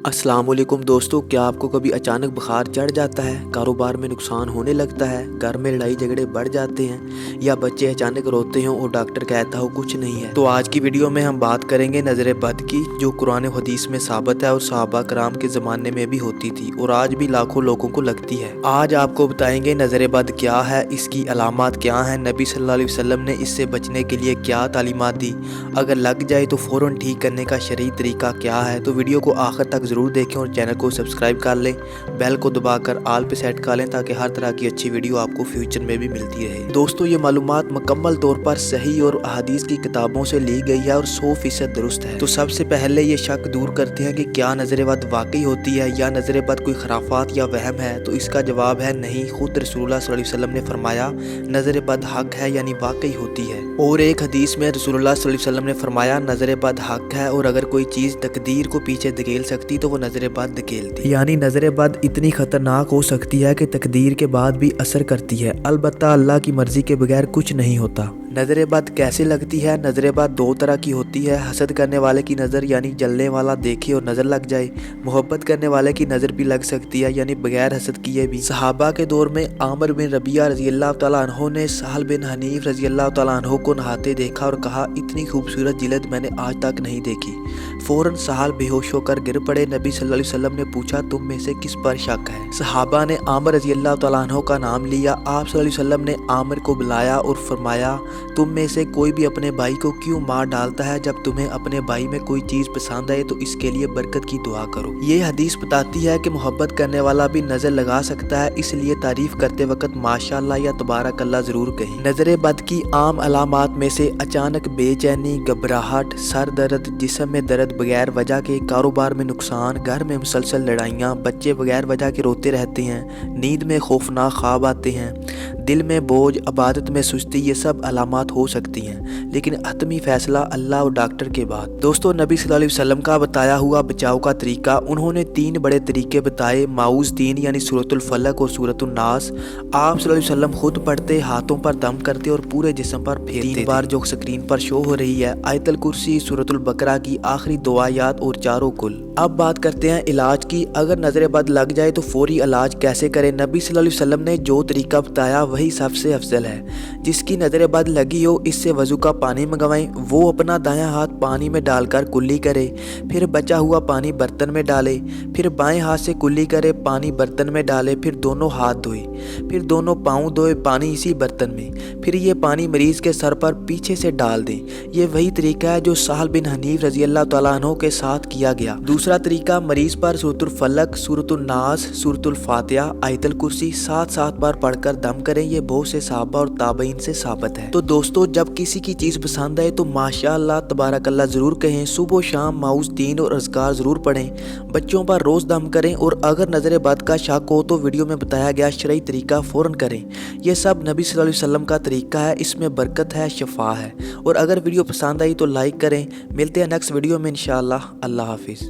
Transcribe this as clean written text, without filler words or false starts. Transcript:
अस्सलाम वालेकुम दोस्तों, क्या आपको कभी अचानक बुखार चढ़ जाता है, कारोबार में नुकसान होने लगता है, घर में लड़ाई झगड़े बढ़ जाते हैं या बच्चे अचानक रोते हों और डॉक्टर कहता हो कुछ नहीं है? तो आज की वीडियो में हम बात करेंगे नज़र बद की, जो कुरान हदीस में साबित है और सहाबा कराम के ज़माने में भी होती थी और आज भी लाखों लोगों को लगती है। आज आपको बताएंगे नज़र बद क्या है, इसकी अलामत क्या है, नबी सल्लल्लाहु अलैहि वसल्लम ने इससे बचने के लिए क्या तालीमात दी, अगर लग जाए तो फ़ौरन ठीक करने का शरई तरीका क्या है। तो वीडियो को आखिर तक ज़रूर देखें और चैनल को सब्सक्राइब कर लें, बेल को दबाकर आल पे सेट कर लें ताकि हर तरह की अच्छी वीडियो आपको फ्यूचर में भी मिलती रहे। दोस्तों, ये मालूमात मुकम्मल तौर पर सही और अहादीस की किताबों से ली गई है और 100% दुरुस्त है। तो सबसे पहले ये शक दूर करते हैं कि क्या नज़र बद वाकई होती है या नज़र बद कोई खराफात या वहम है। तो इसका जवाब है नहीं। खुद रसूलुल्लाह सल्लल्लाहु अलैहि वसल्लम ने फरमाया नज़र बद हक है, यानी वाकई होती है। और एक हदीस में रसूलुल्लाह सल्लल्लाहु अलैहि वसल्लम ने फरमाया नज़र बद हक है और अगर कोई चीज़ तकदीर को पीछे धकेल सकती तो वो नज़र बद धकेलती। यानी नज़र बद इतनी खतरनाक हो सकती है कि तकदीर के बाद भी असर करती है। अलबत्ता अल्लाह की मर्जी के बगैर कुछ नहीं होता। नज़र बद कैसे लगती है? नज़र बद दो तरह की होती है। हसद करने वाले की नज़र, यानी जलने वाला देखे और नज़र लग जाए। मोहब्बत करने वाले की नज़र भी लग सकती है, यानी बगैर हसद किए भी। सहाबा के दौर में आमिर बिन रबिया रज़ी अल्लाह तआला अन्हु ने सहल बिन हनीफ रज़ी अल्लाह तआला अन्हु को नहाते देखा और कहा इतनी खूबसूरत जिल्द मैंने आज तक नहीं देखी। फ़ौरन सहल बेहोश होकर गिर पड़े। नबी सल्लल्लाहु अलैहि वसल्लम ने पूछा तुम में से किस पर शक है? सहाबा ने आमिर रज़ी अल्लाह तआला अन्हु का नाम लिया। आप सल्लल्लाहु अलैहि वसल्लम ने आमिर को बुलाया और फरमाया तुम में से कोई भी अपने भाई को क्यों मार डालता है? जब तुम्हें अपने भाई में कोई चीज़ पसंद आए तो इसके लिए बरकत की दुआ करो। ये हदीस बताती है कि मोहब्बत करने वाला भी नज़र लगा सकता है, इसलिए तारीफ करते वक्त माशाअल्लाह या तबारकल्लाह ज़रूर कहें। नज़र बद की आम अलामात में से अचानक बेचैनी, घबराहट, सर दर्द, जिस्म में दर्द बगैर वजह के, कारोबार में नुकसान, घर में मुसलसल लड़ाइयाँ, बच्चे बगैर वजह के रोते रहते हैं, नींद में खौफनाक ख्वाब आते हैं, दिल में बोझ, इबादत में सुस्ती, ये सब अलामात हो सकती हैं, लेकिन हतमी फैसला अल्लाह और डॉक्टर के बाद। दोस्तों, नबी सल्लल्लाहु अलैहि वसल्लम का बताया हुआ बचाव का तरीका, उन्होंने 3 बड़े तरीके बताए। माऊज़ 3 यानी सूरतुल फलक और सूरतुल नास आप सल्लल्लाहु अलैहि वसल्लम खुद पढ़ते, हाथों पर दम करते और पूरे जिस्म पर फेरते। 3 बार जो स्क्रीन पर शो हो रही है, आयतल कुर्सी, सूरतुल बकरा की आखिरी 2 आयत और चारों कुल। अब बात करते हैं इलाज की। अगर नज़र बद लग जाए तो फौरी इलाज कैसे करें? नबी सल्लल्लाहु अलैहि वसल्लम ने जो तरीका बताया वही सबसे अफजल है। जिसकी नज़र बद लगी हो इससे वज़ू का पानी मंगवाएं, वो अपना दायां हाथ पानी में डालकर कुल्ली करे, फिर बचा हुआ पानी बर्तन में डाले, फिर बाएं हाथ से कुल्ली करे, पानी बर्तन में डाले, फिर दोनों हाथ धोए, फिर दोनों पाँव धोए, पानी इसी बर्तन में, फिर ये पानी मरीज़ के सर पर पीछे से डाल दें। ये वही तरीका है जो सहल बिन हनीफ रज़ी अल्लाह तआला अन्हु के साथ किया गया। दूसरा तरीका, मरीज़ पर सूरतुल फलक, सूरतुल नास, सूरतुल फातिहा, आयतल कुर्सी 7 बार पढ़कर दम करें। ये बहुत से सहाबा और ताबईन से साबित है। तो दोस्तों, जब किसी की चीज़ पसंद आए तो माशाअल्लाह तबारकल्लाह ज़रूर कहें। सुबह शाम माऊज़ 3 और अज़कार ज़रूर पढ़ें। बच्चों पर रोज़ दम करें और अगर नज़र बद का शक हो तो वीडियो में बताया गया शरई तरीका फ़ौरन करें। यह सब नबी सल्लल्लाहु अलैहि वसल्लम का तरीका है, इसमें बरकत है, शफा है। और अगर वीडियो पसंद आई तो लाइक करें। मिलते हैं नेक्स्ट वीडियो में इंशाअल्लाह। अल्लाह हाफिज़।